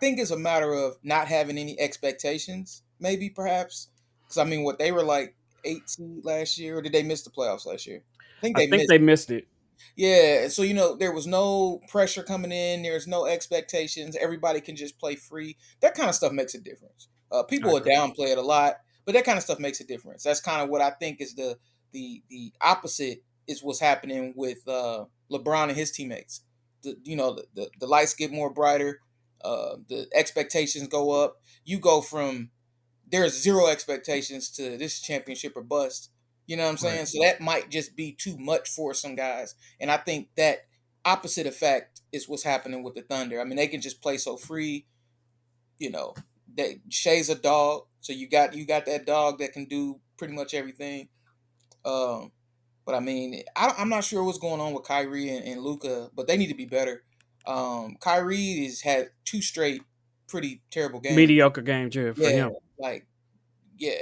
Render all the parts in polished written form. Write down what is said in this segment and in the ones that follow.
think it's a matter of not having any expectations, maybe perhaps. Because I mean, what they were like 8 seed last year, or did they miss the playoffs last year? I think I they think missed. they missed it. Yeah, so there was no pressure coming in. There's no expectations. Everybody can just play free. That kind of stuff makes a difference. I People will agree. downplay it a lot, but that kind of stuff makes a difference. That's kind of what I think is the opposite is what's happening with LeBron and his teammates. The lights get more brighter. The expectations go up. You go from there's zero expectations to this championship or bust. You know what I'm Right. saying? So that might just be too much for some guys. And I think that opposite effect is what's happening with the Thunder. I mean, they can just play so free, you know. Shay's a dog, so you got that dog that can do pretty much everything. Um, but I mean, I'm not sure what's going on with Kyrie and Luka, but they need to be better. Kyrie has had two straight pretty terrible games. Mediocre game, yeah, for Yeah, him. like yeah,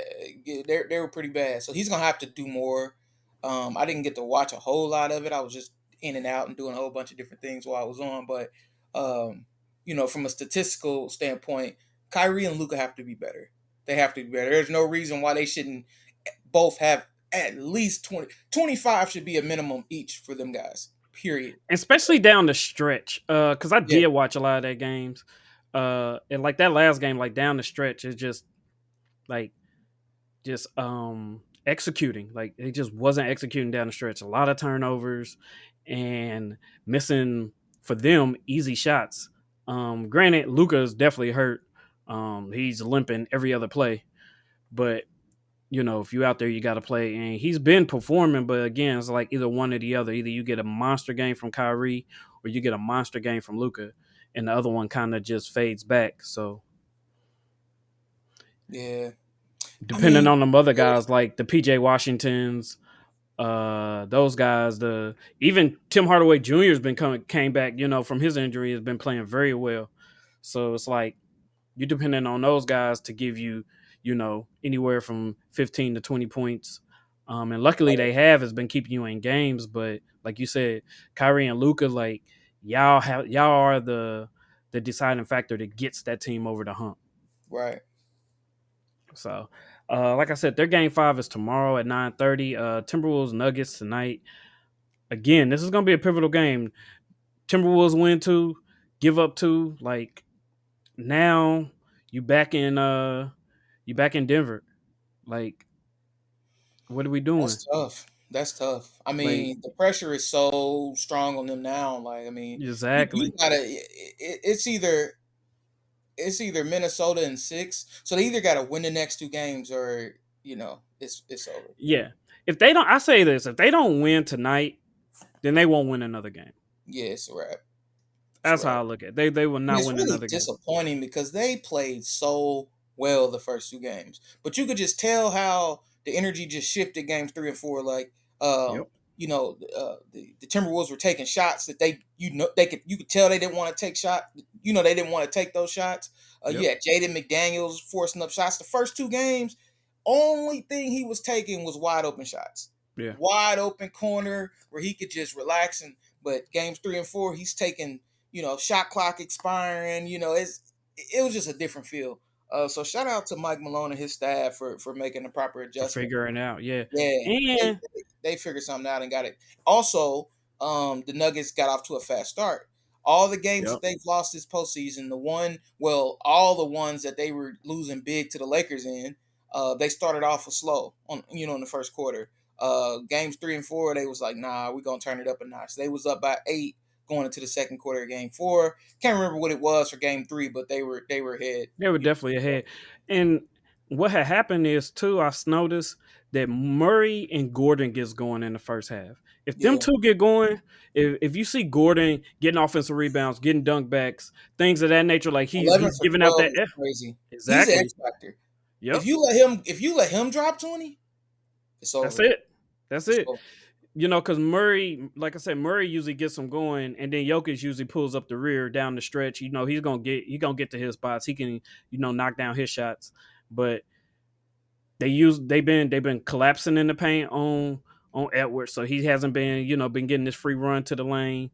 yeah, they were pretty bad. So he's gonna have to do more. I didn't get to watch a whole lot of it. I was just in and out and doing a whole bunch of different things while I was on. But from a statistical standpoint, Kyrie and Luka have to be better. They have to be better. There's no reason why they shouldn't both have at least 25 should be a minimum each for them guys. Period. Especially down the stretch. Because I Yeah, did watch a lot of their games. And like that last game, like down the stretch, is just like just executing. Like they just wasn't executing down the stretch. A lot of turnovers and missing for them easy shots. Granted, Luca's definitely hurt. He's limping every other play, but if you out there, you got to play. And he's been performing, but again, it's like either one or the other. Either you get a monster game from Kyrie, or you get a monster game from Luca, and the other one kind of just fades back. So yeah. I depending mean, on them other guys like the PJ Washingtons, those guys, the even Tim Hardaway Jr. has been came back, from his injury, has been playing very well. So it's like you depending on those guys to give you, anywhere from 15 to 20 points. And luckily they has been keeping you in games, but like you said, Kyrie and Luca, like y'all are the deciding factor that gets that team over the hump. right. So, like I said, their game 5 is tomorrow at 9:30. Timberwolves Nuggets tonight. Again, this is gonna be a pivotal game. Timberwolves win 2, give up 2. Like now, you back in Denver. Like, what are we doing? That's tough. That's tough. I Like, mean, the pressure is so strong on them now. Like, I mean, you exactly. gotta. It's either Minnesota in 6, so they either gotta win the next two games or it's over. Yeah. If they don't, I say this: if they don't win tonight, then they won't win another game. Yeah, it's a wrap. It's a That's wrap. how I look at it. They will And not it's win really another game. disappointing because they played so well the first two games, but you could just tell how the energy just shifted games 3 and 4. Like, Yep. the Timberwolves were taking shots that you could tell they didn't want to take shot. They didn't want to take those shots. You Yep. had Jaden McDaniels forcing up shots. The first two games, only thing he was taking was wide open shots, Yeah. wide open corner where he could just relax. But games 3 and 4, he's taking shot clock expiring. It was just a different feel. So shout out to Mike Malone and his staff for making the proper For adjustment. figuring out. Yeah. Yeah, they, And they they figured something out and got it. Also, the Nuggets got off to a fast start. All the games yep. that they've lost this postseason, all the ones that they were losing big to the Lakers in, they started off slow in the first quarter. Games 3 and 4, they was like, nah, we're gonna turn it up a notch. They was up by 8 going into the second quarter of game 4. Can't remember what it was for game 3, but they were ahead. They were definitely ahead. And what had happened is too, I noticed that Murray and Gordon gets going in the first half. If them Yeah, two get going, if you see Gordon getting offensive rebounds, getting dunk backs, things of that nature, like 11 he's for giving out 12 that is crazy. He's an exactly. X factor. If Yep. you let him drop 20, it's That's over. it. That's It's it. over. Because Murray, like I said, Murray usually gets them going, and then Jokic usually pulls up the rear down the stretch. He's gonna get to his spots. He can knock down his shots, but they've been collapsing in the paint on Edwards, so he hasn't been getting this free run to the lane.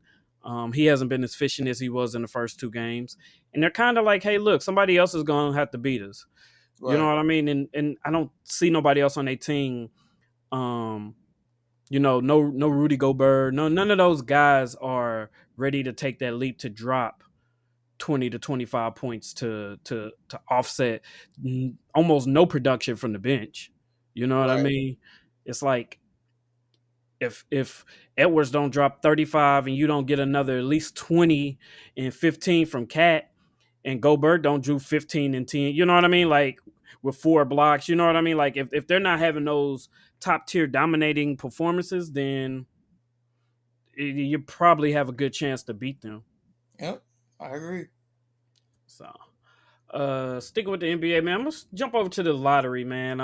He hasn't been as efficient as he was in the first two games, and they're kind of like, hey, look, somebody else is going to have to beat us. You know Right. what I mean? And I don't see nobody else on their team. Um, no Rudy Gobert, none of those guys are ready to take that leap to drop 20 to 25 points to offset almost no production from the bench. You know what I Right. mean? It's like if Edwards don't drop 35 and you don't get another at least 20 and 15 from Cat, and Gobert don't do 15 and 10, you know what I mean? Like with four blocks, you know what I mean? Like if they're not having those top tier dominating performances, then you probably have a good chance to beat them. Yep. I agree. So sticking with the NBA, man, I'm gonna jump over to the lottery, man.